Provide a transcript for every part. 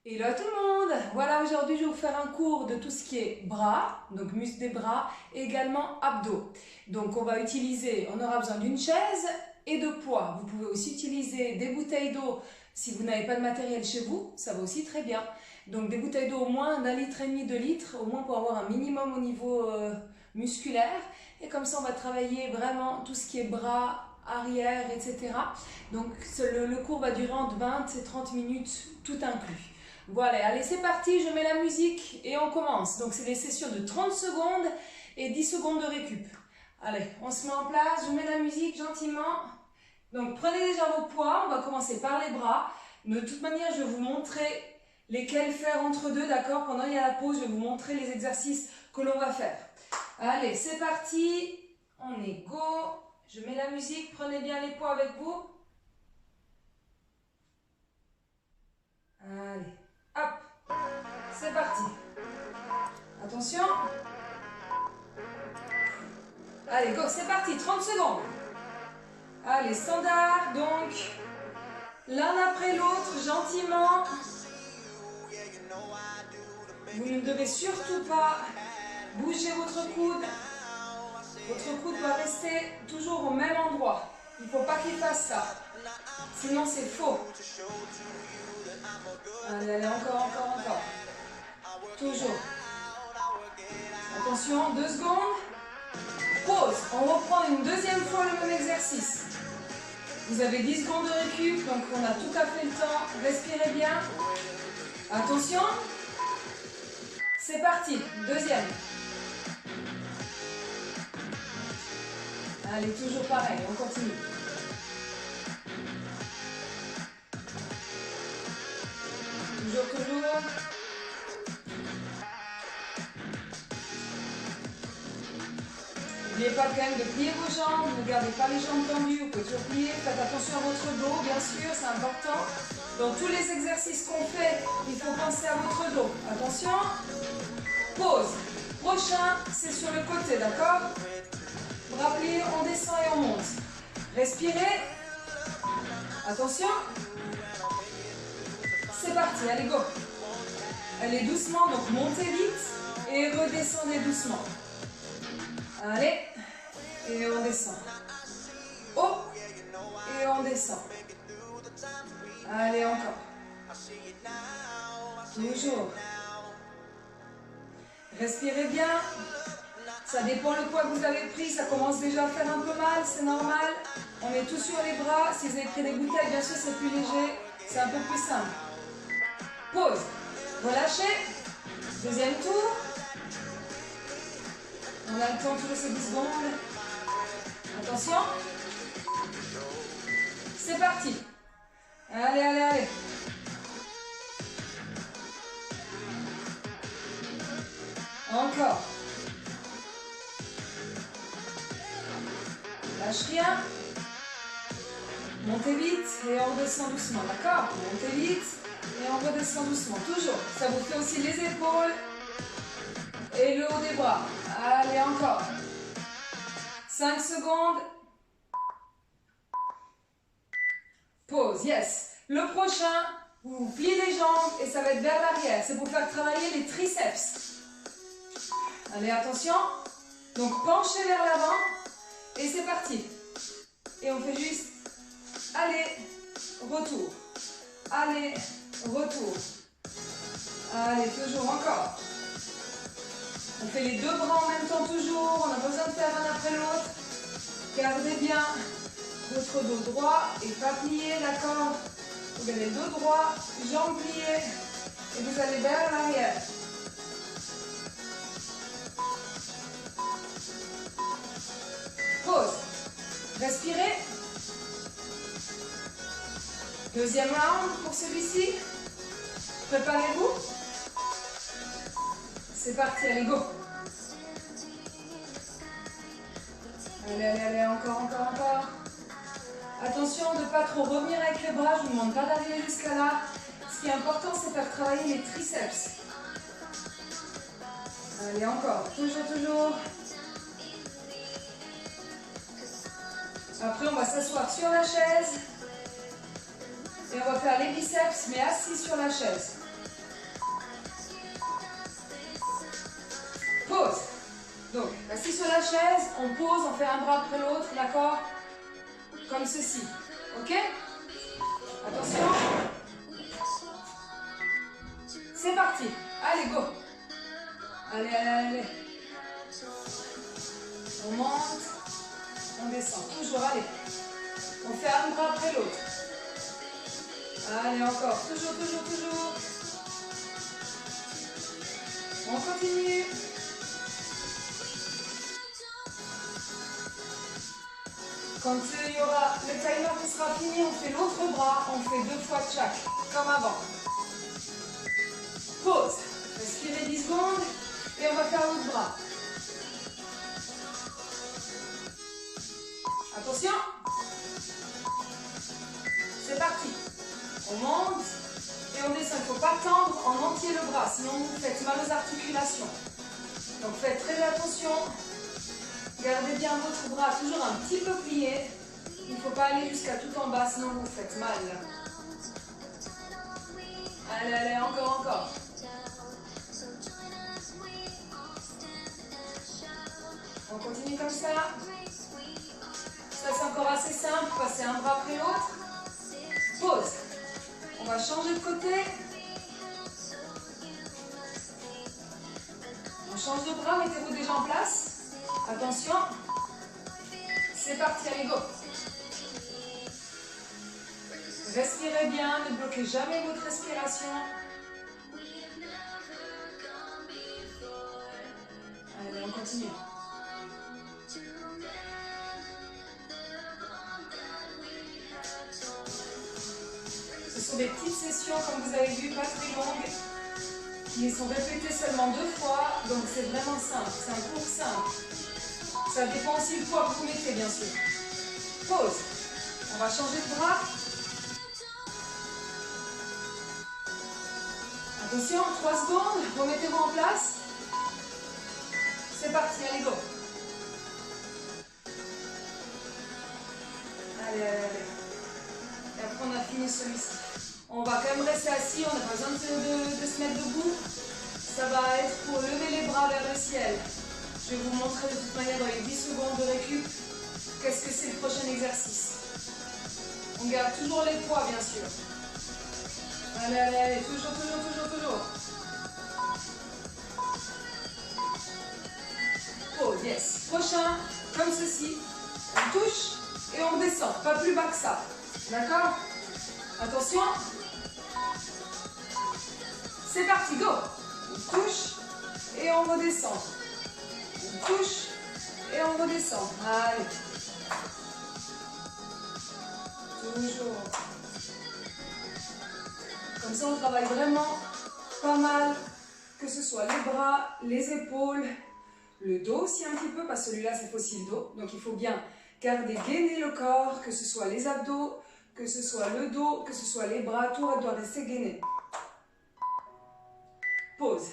Hello à tout le monde! Voilà, aujourd'hui je vais vous faire un cours de tout ce qui est bras, donc muscles des bras, et également abdos. Donc on aura besoin d'une chaise et de poids. Vous pouvez aussi utiliser des bouteilles d'eau si vous n'avez pas de matériel chez vous, ça va aussi très bien. Donc des bouteilles d'eau au moins d'1,5 litre, 2 litres, au moins pour avoir un minimum au niveau musculaire. Et comme ça on va travailler vraiment tout ce qui est bras, arrière, etc. Donc le cours va durer entre 20 et 30 minutes, tout inclus. Voilà, allez c'est parti, je mets la musique et on commence. Donc c'est des sessions de 30 secondes et 10 secondes de récup. Allez, on se met en place, je mets la musique gentiment. Donc prenez déjà vos poids, on va commencer par les bras. De toute manière, je vais vous montrer lesquels faire entre deux, d'accord? Pendant il y a la pause, je vais vous montrer les exercices que l'on va faire. Allez, c'est parti, on est go. Je mets la musique, prenez bien les poids avec vous. Allez. Hop, c'est parti. Attention. Allez, go, c'est parti, 30 secondes. Allez, standard, donc, l'un après l'autre, gentiment. Vous ne devez surtout pas bouger votre coude. Votre coude doit rester toujours au même endroit. Il ne faut pas qu'il fasse ça. Sinon, c'est faux. Allez, allez, encore. Toujours. Attention, 2 secondes. Pause. On reprend une deuxième fois le même exercice. Vous avez 10 secondes de récup, donc on a tout à fait le temps. Respirez bien. Attention. C'est parti. Deuxième. Allez, toujours pareil, on continue. Toujours. N'oubliez pas quand même de plier vos jambes, ne gardez pas les jambes tendues, vous pouvez toujours plier, faites attention à votre dos, bien sûr, c'est important. Dans tous les exercices qu'on fait, il faut penser à votre dos. Attention, pause. Prochain, c'est sur le côté, d'accord? Bras pliés, on descend et on monte. Respirez. Attention. C'est parti, allez go. Allez doucement, donc montez vite et redescendez doucement. Allez, et on descend. Oh, et on descend. Allez, encore. Toujours. Respirez bien. Ça dépend le poids que vous avez pris, ça commence déjà à faire un peu mal, c'est normal. On met tout sur les bras. Si vous avez pris des bouteilles, bien sûr, c'est plus léger. C'est un peu plus simple. Pause. Relâchez. Deuxième tour. On a le temps tous ces 10 secondes. Attention. C'est parti. Allez. Encore. Lâche rien. Montez vite et on redescend doucement, d'accord? Montez vite et on redescend doucement. Toujours. Ça vous fait aussi les épaules et le haut des bras. Allez, encore. 5 secondes. Pause, yes. Le prochain, vous pliez les jambes et ça va être vers l'arrière. C'est pour faire travailler les triceps. Allez, attention. Donc, penchez vers l'avant et c'est parti. Et on fait juste aller, retour. Allez, retour. Allez, toujours, encore. On fait les 2 bras en même temps toujours, on n'a pas besoin de faire un après l'autre. Gardez bien votre dos droit et pas plié, d'accord? Vous avez le dos droit, jambes pliées et vous allez vers l'arrière. Pause. Respirez. Deuxième round pour celui-ci. Préparez-vous. C'est parti, allez, go. Allez, encore. Attention de ne pas trop revenir avec les bras, je ne vous demande pas d'arriver jusqu'à là. Ce qui est important, c'est de faire travailler les triceps. Allez, encore, toujours. Après, on va s'asseoir sur la chaise. Et on va faire les biceps, mais assis sur la chaise. assis sur la chaise, on pose, on fait un bras après l'autre, d'accord? Comme ceci, ok? Attention. C'est parti. Allez, go. Allez, allez, allez. On monte, on descend. Toujours, allez. On fait un bras après l'autre. Allez, encore. Toujours, toujours, toujours. On continue. Quand il y aura le timer qui sera fini, on fait l'autre bras, on fait 2 fois chaque, comme avant. Pause. Respirez 10 secondes et on va faire l'autre bras. Attention. C'est parti. On monte et on descend. Il ne faut pas tendre en entier le bras, sinon vous faites mal aux articulations. Donc faites très attention. Gardez bien votre bras toujours un petit peu plié. Il ne faut pas aller jusqu'à tout en bas, sinon vous faites mal. Allez, allez, encore, encore. On continue comme ça. Ça, c'est encore assez simple. Passer un bras après l'autre. Pause. On va changer de côté. On change de bras. Mettez-vous déjà en place. Attention. C'est parti. Allez, go. Respirez bien. Ne bloquez jamais votre respiration. Allez, on continue. Ce sont des petites sessions, comme vous avez vu, pas très longues, qui sont répétées seulement 2 fois, donc c'est vraiment simple, c'est un cours simple. Ça dépend aussi du poids que vous mettez, bien sûr. Pause. On va changer de bras. Attention, 3 secondes, remettez-vous en place. C'est parti, allez, go. Allez, allez, allez. Et après, on a fini celui-ci. On va quand même rester assis, on n'a pas besoin de se mettre debout. Ça va être pour lever les bras vers le ciel. Je vais vous montrer de toute manière dans les 10 secondes de récup qu'est-ce que c'est le prochain exercice. On garde toujours les poids, bien sûr. Allez, allez, allez, toujours, toujours, toujours, toujours. Pause, yes. Prochain, comme ceci. On touche et on descend, pas plus bas que ça. D'accord? Attention. C'est parti, go. On touche et on redescend. On touche et on redescend. Allez. Toujours. Comme ça, on travaille vraiment pas mal, que ce soit les bras, les épaules, le dos aussi un petit peu, parce que celui-là, c'est aussi le dos. Donc, il faut bien garder, gainer le corps, que ce soit les abdos, que ce soit le dos, que ce soit les bras, tout doit rester gainé. Pause.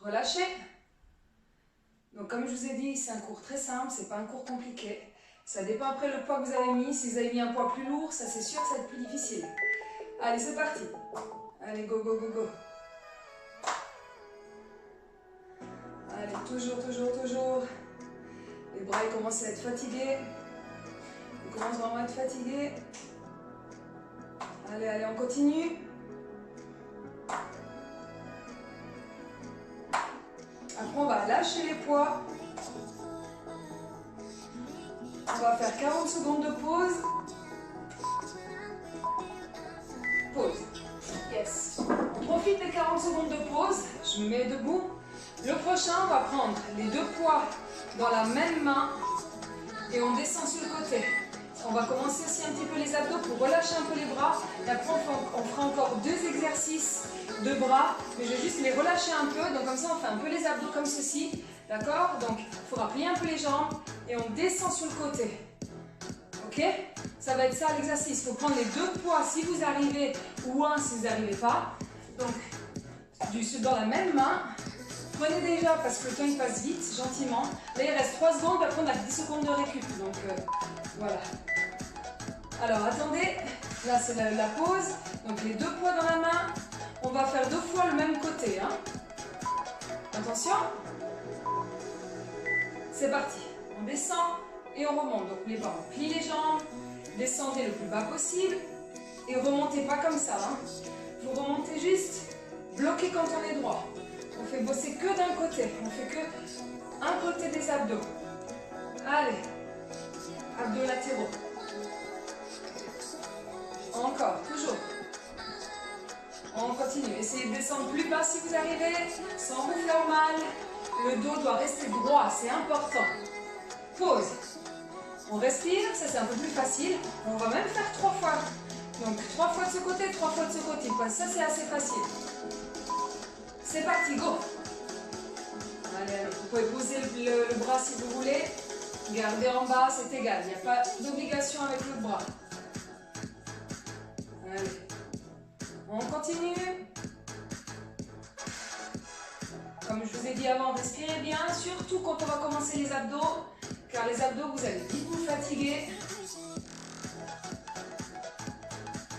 Relâchez. Donc, comme je vous ai dit, c'est un cours très simple, c'est pas un cours compliqué. Ça dépend après le poids que vous avez mis. Si vous avez mis un poids plus lourd, ça c'est sûr que ça va être plus difficile. Allez, c'est parti. Allez, go, go, go, go. Allez, toujours, toujours, toujours. Les bras, ils commencent à être fatigués. Ils commencent vraiment à être fatigués. Allez, allez, on continue. Après, on va lâcher les poids. On va faire 40 secondes de pause. Pause. Yes. On profite des 40 secondes de pause. Je me mets debout. Le prochain, on va prendre les 2 poids dans la même main et on descend sur le côté. On va commencer aussi un petit peu les abdos pour relâcher un peu les bras. Et après, on fera encore 2 exercices de bras, mais je vais juste les relâcher un peu. Donc comme ça, on fait un peu les abdos comme ceci. D'accord? Donc, il faudra plier un peu les jambes et on descend sur le côté. Ok? Ça va être ça l'exercice. Il faut prendre les 2 poids si vous arrivez ou un si vous n'arrivez pas. Donc, dans la même main. Prenez déjà parce que le temps il passe vite, gentiment. Là, il reste 3 secondes, après on a 10 secondes de récup. Donc, voilà. Alors, attendez. Là, c'est la pause. Donc, les 2 poids dans la main. On va faire 2 fois le même côté. Hein. Attention. C'est parti. On descend et on remonte. Donc les bras, on plie les jambes, descendez le plus bas possible et remontez pas comme ça. Hein. Vous remontez juste bloqué quand on est droit. On fait bosser que d'un côté. On fait que un côté des abdos. Allez. Abdos latéraux. Encore, toujours. On continue. Essayez de descendre plus bas si vous arrivez, sans vous faire mal. Le dos doit rester droit, c'est important. Pause. On respire, ça c'est un peu plus facile. On va même faire 3 fois. Donc 3 fois de ce côté, 3 fois de ce côté. Ça c'est assez facile. C'est parti, go. Allez, allez. Vous pouvez poser le bras si vous voulez. Gardez en bas, c'est égal. Il n'y a pas d'obligation avec le bras. Allez. On continue. Comme je vous ai dit avant, respirez bien, surtout quand on va commencer les abdos, car les abdos, vous allez vite vous fatiguer.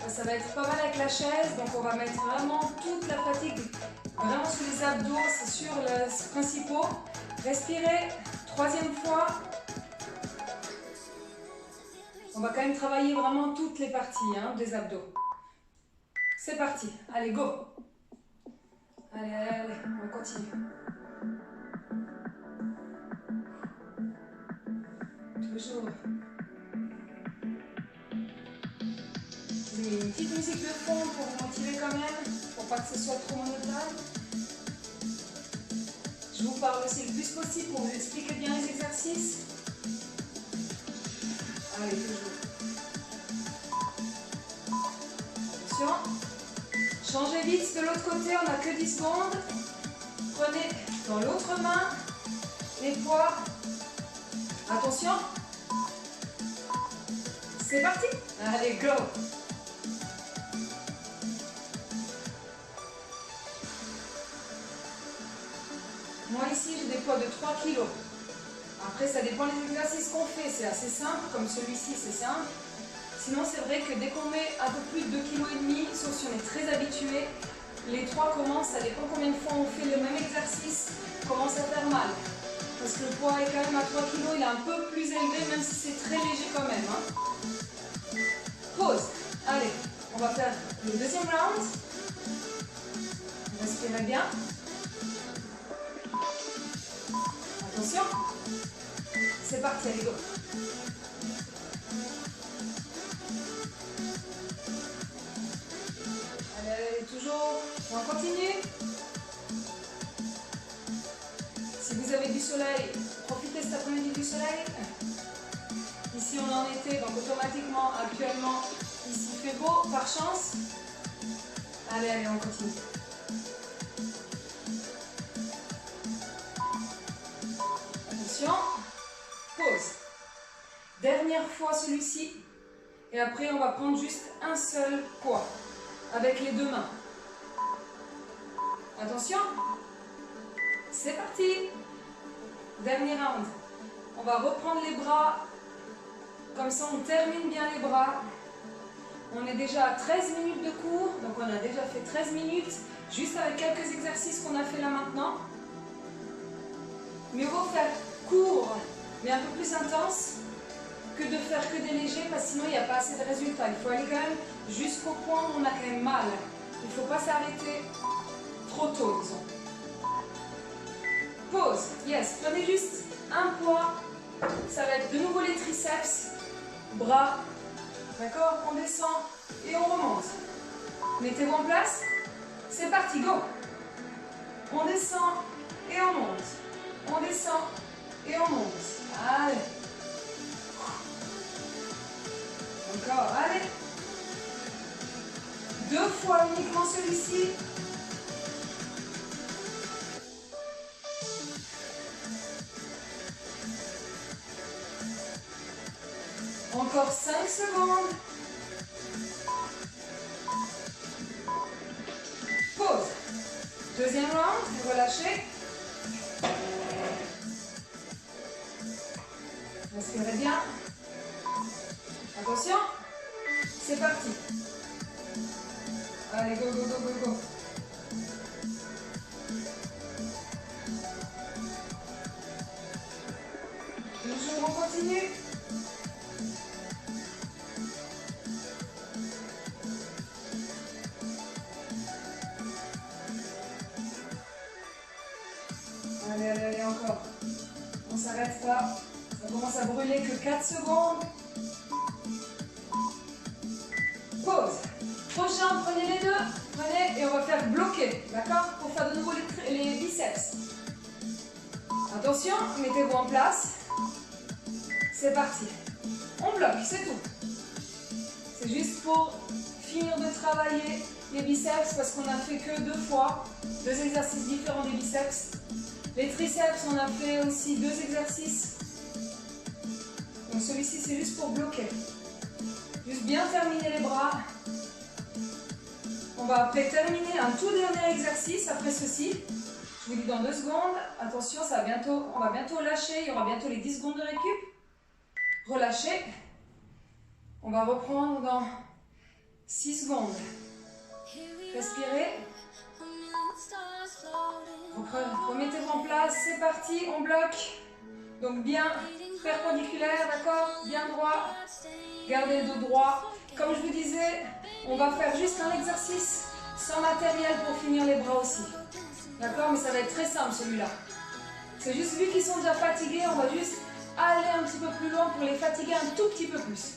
Ça va être pas mal avec la chaise, donc on va mettre vraiment toute la fatigue vraiment sur les abdos, c'est sur les principaux. Respirez, 3e fois. On va quand même travailler vraiment toutes les parties des abdos. C'est parti, allez, go. Allez, allez, allez, on continue. Toujours. Vous avez une petite musique de fond pour vous motiver quand même, pour pas que ce soit trop monotone. Je vous parle aussi le plus possible pour vous expliquer bien les exercices. Allez, toujours. Attention. Changez vite de l'autre côté, on n'a que 10 secondes. Prenez dans l'autre main les poids. Attention. C'est parti. Allez, go. Moi ici, j'ai des poids de 3 kg. Après, ça dépend des exercices qu'on fait. C'est assez simple, comme celui-ci, c'est simple. Sinon, c'est vrai que dès qu'on met un peu plus de 2,5 kg, sauf si on est très habitué, les 3 commencent, ça dépend combien de fois on fait le même exercice, commence à faire mal. Parce que le poids est quand même à 3 kg, il est un peu plus élevé, même si c'est très léger quand même. Pause. Allez, on va faire le 2e round. Respirez bien. Attention. C'est parti, allez, go. Allez, toujours. On continue. Si vous avez du soleil, profitez cet après-midi du soleil. Ici, on est en été, donc automatiquement, actuellement, ici, il fait beau, par chance. Allez, allez, on continue. Attention. Pause. Dernière fois celui-ci. Et après, on va prendre juste un seul poids. Avec les 2 mains. Attention. C'est parti. Dernier round. On va reprendre les bras. Comme ça, on termine bien les bras. On est déjà à 13 minutes de cours. Donc, on a déjà fait 13 minutes. Juste avec quelques exercices qu'on a fait là maintenant. Mieux vaut faire court, mais un peu plus intense, que de faire que des légers, parce que sinon, il n'y a pas assez de résultats. Il faut aller quand même jusqu'au point où on a quand même mal. Il ne faut pas s'arrêter trop tôt, disons. Pause. Yes. Prenez juste un poids. Ça va être de nouveau les triceps, bras. D'accord? On descend et on remonte. Mettez-vous en place. C'est parti, go. On descend et on monte. On descend et on monte. Allez. Encore, allez. 2 fois uniquement celui-ci. Encore 5 secondes. Pause. 2e round, vous relâchez. Respirez bien. Attention. C'est parti. Allez, go, go, go, go, go. pas. Ça commence à brûler que 4 secondes. Pause. Prochain, prenez les deux. Prenez et on va faire bloquer. D'accord? Pour faire de nouveau les biceps. Attention, mettez-vous en place. C'est parti. On bloque, c'est tout. C'est juste pour finir de travailler les biceps parce qu'on a fait que 2 fois. 2 exercices différents des biceps. Les triceps, on a fait aussi 2 exercices. Donc celui-ci, c'est juste pour bloquer. Juste bien terminer les bras. On va après terminer un tout dernier exercice après ceci. Je vous dis dans 2 secondes. Attention, on va bientôt lâcher. Il y aura bientôt les 10 secondes de récup. Relâchez. On va reprendre dans 6 secondes. Respirez. Remettez-vous en place. C'est parti. On bloque. Donc bien perpendiculaire, d'accord? Bien droit. Gardez le dos droit. Comme je vous disais, on va faire juste un exercice sans matériel pour finir les bras aussi. D'accord? Mais ça va être très simple celui-là. C'est juste vu qu'ils sont déjà fatigués, on va juste aller un petit peu plus loin pour les fatiguer un tout petit peu plus.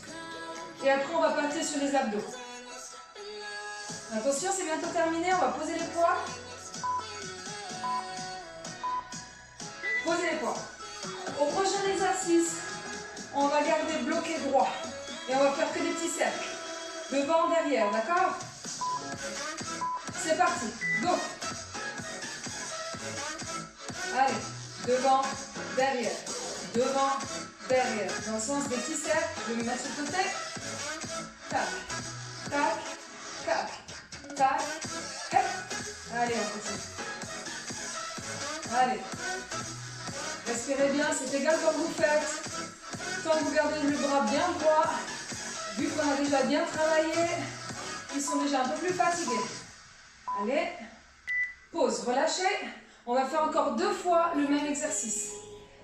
Et après, on va passer sur les abdos. Attention, c'est bientôt terminé. On va poser les poids. Posez les poids. Au prochain exercice, on va garder bloqué droit. Et on va faire que des petits cercles. Devant, derrière, d'accord? C'est parti. Go! Allez, devant, derrière. Devant, derrière. Dans le sens des petits cercles. Je vais me mettre sur le côté. Tac, tac, tac, tac, hop. Allez, on continue. Allez. Respirez bien, c'est égal comme vous faites. Tant que vous gardez le bras bien droit, vu qu'on a déjà bien travaillé, ils sont déjà un peu plus fatigués. Allez. Pause, relâchez. On va faire encore 2 fois le même exercice.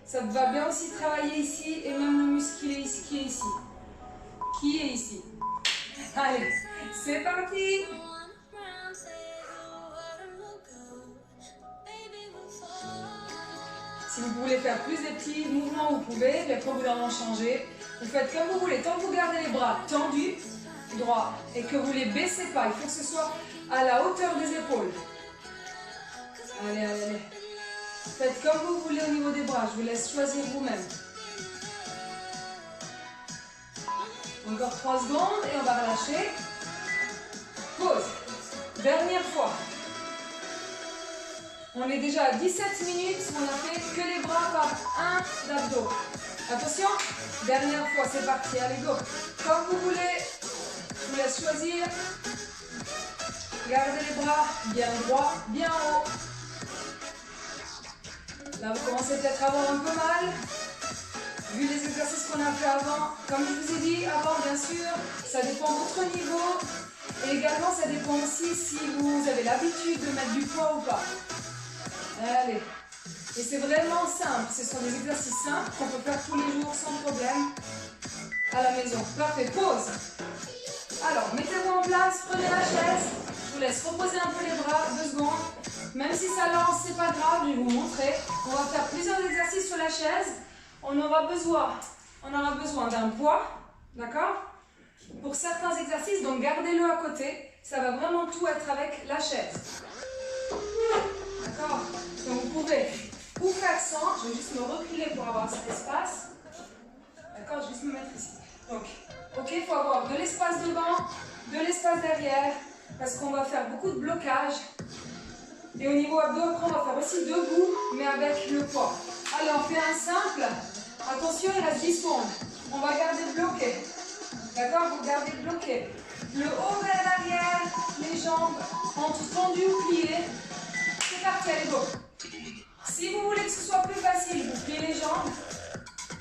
Ça va bien aussi travailler ici et même le muscle qui est ici. Qui est ici. Allez, c'est parti. Si vous voulez faire plus des petits mouvements, vous pouvez. Mais après, vous en changer. Vous faites comme vous voulez. Tant que vous gardez les bras tendus, droits, et que vous ne les baissez pas, il faut que ce soit à la hauteur des épaules. Allez, allez, allez. Faites comme vous voulez au niveau des bras. Je vous laisse choisir vous-même. Encore 3 secondes et on va relâcher. Pause. Dernière fois. On est déjà à 17 minutes. On a fait que les bras par 1 d'abdos. Attention. Dernière fois. C'est parti. Allez, go. Comme vous voulez. Je vous laisse choisir. Gardez les bras bien droits, bien haut. Là, vous commencez peut-être à avoir un peu mal. Vu les exercices qu'on a fait avant, comme je vous ai dit avant, bien sûr, ça dépend de votre niveau. Et également, ça dépend aussi si vous avez l'habitude de mettre du poids ou pas. Allez. Et c'est vraiment simple. Ce sont des exercices simples qu'on peut faire tous les jours sans problème à la maison. Parfait. Pause. Alors, mettez-vous en place, prenez la chaise. Je vous laisse reposer un peu les bras, 2 secondes. Même si ça lance, c'est pas grave, je vais vous montrer. On va faire plusieurs exercices sur la chaise. On aura besoin d'un poids, d'accord? Pour certains exercices, donc gardez-le à côté. Ça va vraiment tout être avec la chaise. D'accord? Donc vous pouvez ou faire sans, je vais juste me reculer pour avoir cet espace. D'accord? Je vais juste me mettre ici. Donc, ok, il faut avoir de l'espace devant, de l'espace derrière, parce qu'on va faire beaucoup de blocage. Et au niveau abdos, après, on va faire aussi debout, mais avec le poids. Allez, on fait un simple. Attention, il reste 10 secondes. On va garder bloqué. D'accord? Vous gardez bloqué. Le haut vers l'arrière, les jambes entre tendues ou pliées. C'est parti, allez, go. Si vous voulez que ce soit plus facile, vous pliez les jambes.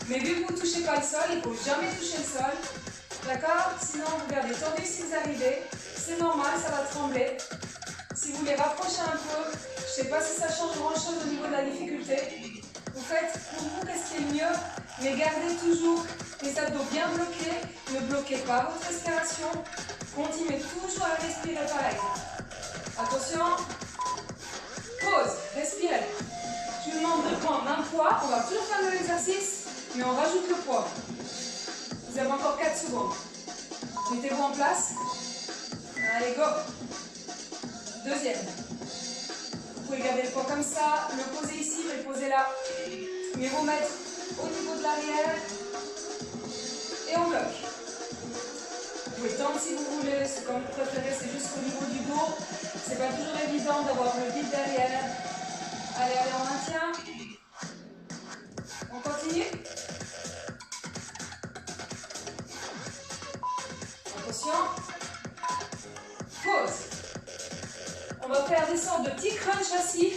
Mais vu que vous ne touchez pas le sol, il ne faut jamais toucher le sol. D'accord? Sinon, vous gardez tendu si vous arrivez. C'est normal, ça va trembler. Si vous les rapprochez un peu, je ne sais pas si ça change grand-chose au niveau de la difficulté. Vous faites pour vous qu'est-ce qui est le mieux, mais gardez toujours les abdos bien bloqués. Ne bloquez pas votre respiration. Continuez toujours à respirer pareil. Attention. Pause. Respirez. Je vous demande de prendre un poids. On va toujours faire le même exercice, mais on rajoute le poids. Vous avez encore 4 secondes. Mettez-vous en place. Allez, go. Deuxième. Vous pouvez garder le poids comme ça, le poser ici, le poser là. Mais vous mettre au niveau de l'arrière. Et on bloque. Vous pouvez tendre si vous voulez, c'est comme vous préférez, c'est juste au niveau du dos. C'est pas toujours évident d'avoir le vide derrière. Allez, allez, on maintient. On continue. Attention. Pause. On va faire des sortes de petits crunchs assis.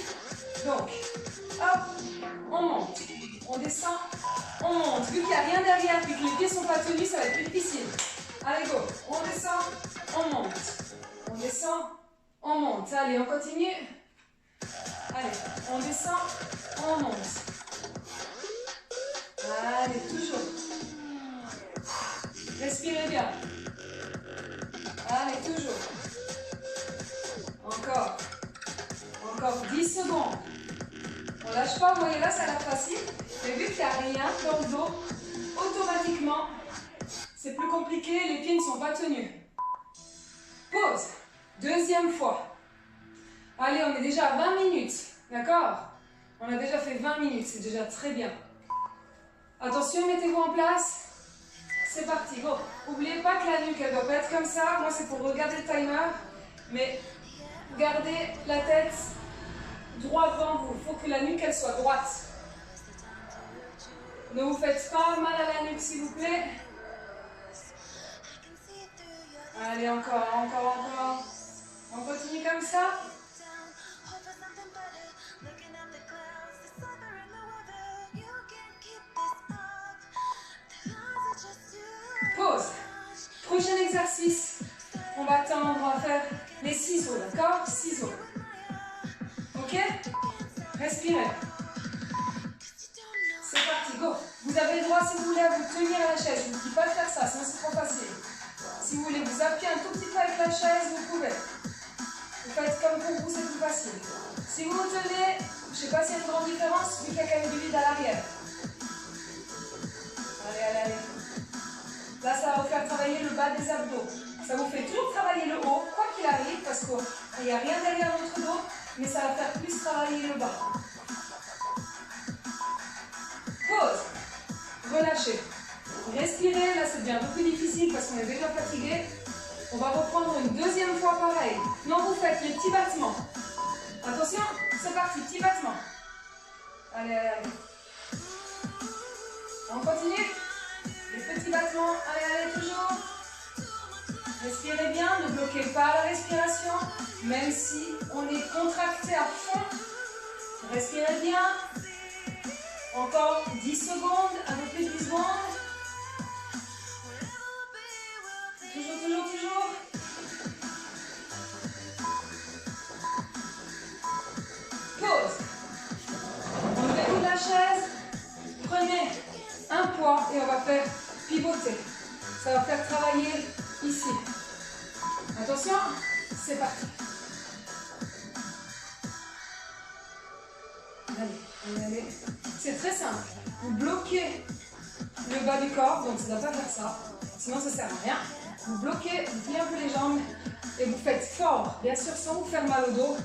Donc, hop, on monte. On descend, on monte. Vu qu'il n'y a rien derrière, vu que les pieds ne sont pas tenus, ça va être plus difficile. Allez, go. On descend, on monte. On descend, on monte. Allez, on continue. Allez, on descend, on monte. Allez, toujours. Respirez bien. Allez, toujours. Encore. Encore 10 secondes. On ne lâche pas, vous voyez là, ça a l'air facile. Mais vu qu'il n'y a rien dans le dos, automatiquement, c'est plus compliqué, les pieds ne sont pas tenus. Pause. Deuxième fois. Allez, on est déjà à 20 minutes. D'accord? On a déjà fait 20 minutes, c'est déjà très bien. Attention, mettez-vous en place. C'est parti, go. N'oubliez pas que la nuque, elle ne doit pas être comme ça. Moi, c'est pour regarder le timer. Mais gardez la tête droit devant vous. Il faut que la nuque, elle soit droite. Ne vous faites pas mal à la nuque, s'il vous plaît. Allez, encore, encore, encore. On continue comme ça. Pause. Prochain exercice. On va tendre, on va faire les ciseaux, d'accord? Ciseaux. Ok? Respirez. C'est parti, go. Vous avez le droit, si vous voulez, à vous tenir à la chaise. Je ne vous dis pas de faire ça, sinon c'est trop facile. Si vous voulez vous appuyer un tout petit peu avec la chaise, vous pouvez. Vous faites comme pour vous, c'est plus facile. Si vous vous tenez, je ne sais pas s'il y a une grande différence, vu qu'il y a quand même du vide à l'arrière. Allez, allez, allez. Là, ça va vous faire travailler le bas des abdos. Ça vous fait toujours travailler le haut, quoi qu'il arrive, parce qu'il n'y a rien derrière votre dos, mais ça va faire plus travailler le bas. Pause. Relâchez. Respirez, là c'est bien un peu plus difficile parce qu'on est déjà fatigué. On va reprendre une deuxième fois pareil. Non, vous faites les petits battements. Attention, c'est parti, petits battements. Allez, allez, allez. On continue. Les petits battements, allez, allez, toujours. Respirez bien, ne bloquez pas la respiration, même si on est contracté à fond. Respirez bien. Encore 10 secondes, un peu plus de 10 secondes. Toujours, toujours, toujours. Pause. Enlevez-vous de la chaise. Prenez un poids et on va faire pivoter. Ça va faire travailler ici. Attention, c'est parti. Allez, allez, allez. C'est très simple. Vous bloquez le bas du corps, donc ça ne doit pas faire ça. Sinon, ça ne sert à rien. Vous bloquez, vous pliez un peu les jambes et vous faites fort, bien sûr sans vous faire mal au dos.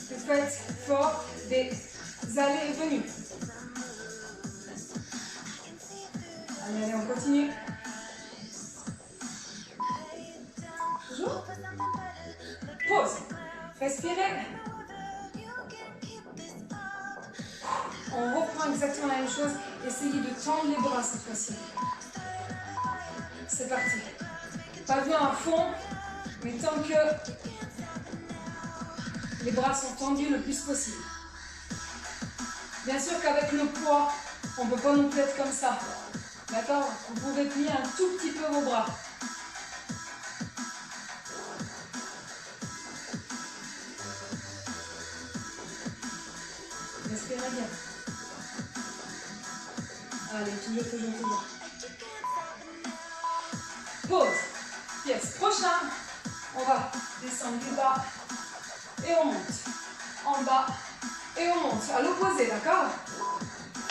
Vous faites fort des allées et venues. Allez, allez, on continue. Toujours. Pause. Respirez. On reprend exactement la même chose. Essayez de tendre les bras cette fois-ci. C'est parti. Pas bien à fond, mais tant que les bras sont tendus le plus possible. Bien sûr qu'avec le poids, on ne peut pas non plus être comme ça. D'accord? Vous pouvez plier un tout petit peu vos bras. Respirez bien. Allez, toujours, toujours, toujours. Pause. Yes. Prochain, on va descendre du bas et on monte. En bas et on monte. À l'opposé, d'accord?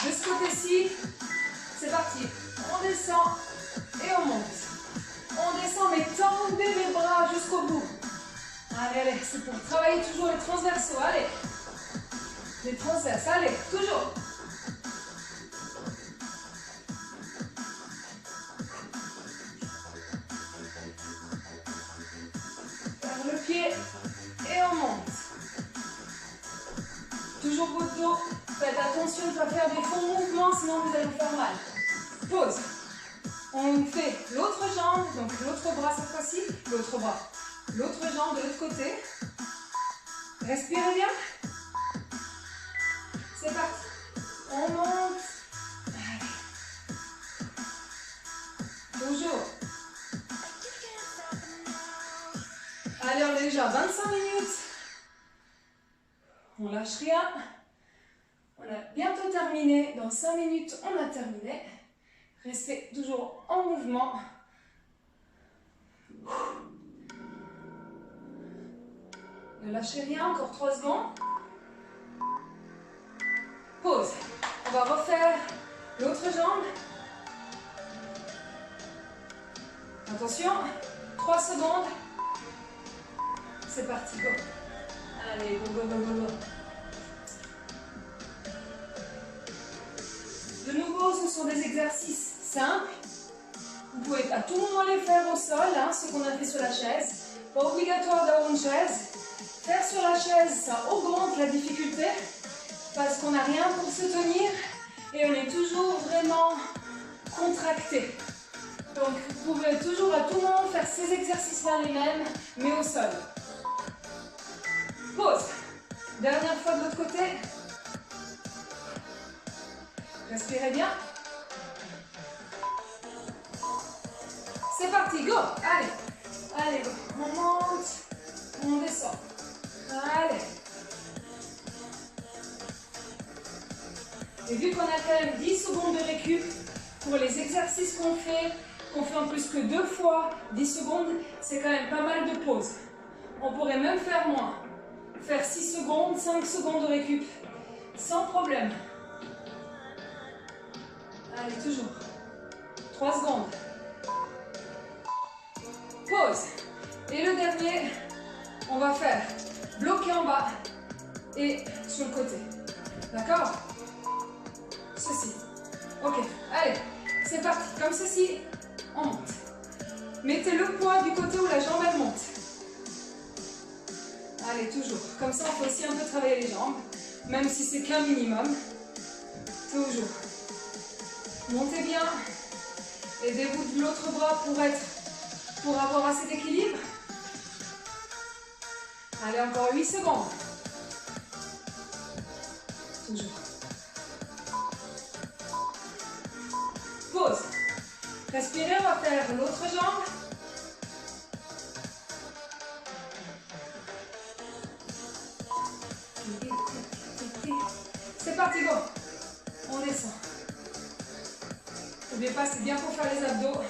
De ce côté-ci, c'est parti. On descend et on monte. On descend, mais tendez les bras jusqu'au bout. Allez, allez, c'est pour travailler toujours les transversaux. Allez. Les transverses, allez, toujours. Vers le pied et on monte. Toujours votre dos. Faites attention de ne pas faire des faux mouvements, sinon vous allez vous faire mal. Pause. On fait l'autre jambe, donc l'autre bras cette fois-ci, l'autre bras. L'autre jambe de l'autre côté. Respirez bien. C'est parti. On monte. Allez. Toujours. Allez, on est déjà à 25 minutes. On lâche rien. On a bientôt terminé. Dans 5 minutes, on a terminé. Restez toujours en mouvement. Ne lâchez rien, encore 3 secondes. Pause. On va refaire l'autre jambe. Attention, 3 secondes. C'est parti, go. Allez, go, go, go, go, go. De nouveau, ce sont des exercices simples. Vous pouvez à tout moment les faire au sol, hein, ce qu'on a fait sur la chaise. Pas obligatoire d'avoir une chaise. Faire sur la chaise, ça augmente la difficulté parce qu'on n'a rien pour se tenir et on est toujours vraiment contracté. Donc, vous pouvez toujours à tout moment faire ces exercices-là les mêmes, mais au sol. Pause. Dernière fois de l'autre côté. Respirez bien. C'est parti, go. Allez. Allez, go. On monte. On descend. Allez. Et vu qu'on a quand même 10 secondes de récup, pour les exercices qu'on fait en plus que 2 fois 10 secondes, c'est quand même pas mal de pauses. On pourrait même faire moins. Faire 6 secondes, 5 secondes de récup, sans problème. Allez, toujours. 3 secondes. Pause. Et le dernier, on va faire bloqué en bas et sur le côté. D'accord? Ceci. Ok, allez, c'est parti. Comme ceci, on monte. Mettez le poids du côté où la jambe elle monte. Allez, toujours. Comme ça, on peut aussi un peu travailler les jambes, même si c'est qu'un minimum. Toujours. Montez bien. Aidez-vous de l'autre bras pour avoir assez d'équilibre. Allez, encore 8 secondes. Toujours. Pause. Respirez, on va faire l'autre jambe. C'est parti, go. On descend. N'oubliez pas, c'est bien pour faire les abdos.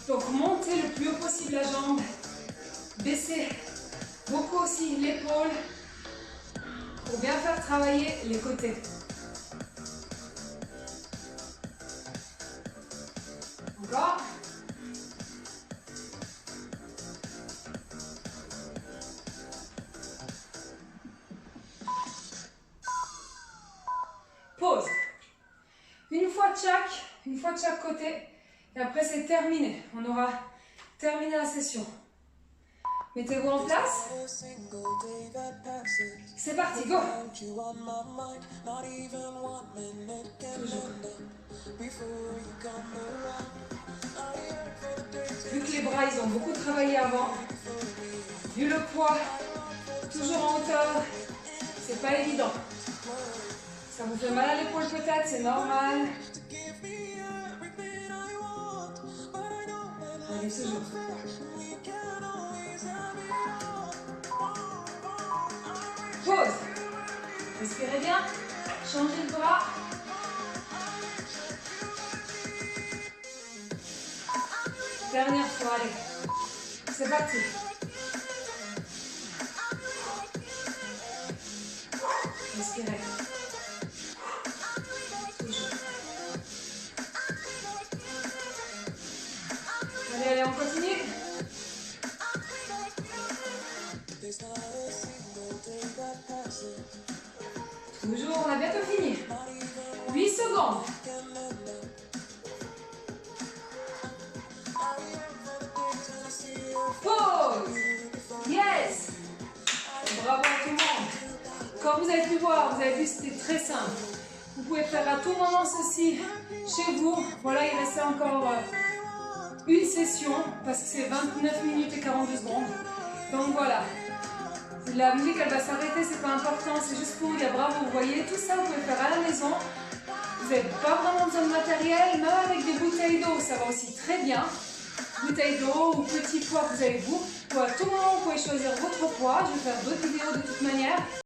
Donc, montez le plus haut possible la jambe. Baissez beaucoup aussi l'épaule pour bien faire travailler les côtés. Encore. Pause. Une fois de chaque côté. Et après, c'est terminé. On aura terminé la session. Mettez-vous en place. C'est parti, go. Toujours. Vu que les bras, ils ont beaucoup travaillé avant, vu le poids, toujours en hauteur, c'est pas évident. Ça vous fait mal à l'épaule peut-être, c'est normal. Allez, toujours. Pause. Respirez bien. Changez de bras. Dernière fois, allez. C'est parti. Respirez. Toujours. Toujours, on a bientôt fini. 8 secondes. Pause. Yes. Bravo à tout le monde. Comme vous avez pu voir, vous avez vu, c'était très simple. Vous pouvez faire à tout moment ceci chez vous. Voilà, il reste encore une session parce que c'est 29 minutes et 42 secondes. Donc voilà. La musique, elle va s'arrêter, c'est pas important, c'est juste pour vous dire bravo. Vous voyez, tout ça, vous pouvez faire à la maison. Vous n'avez pas vraiment besoin de matériel, même avec des bouteilles d'eau, ça va aussi très bien. Bouteille d'eau ou petit poids que vous avez vous. À tout moment, vous pouvez choisir votre poids. Je vais faire d'autres vidéos de toute manière.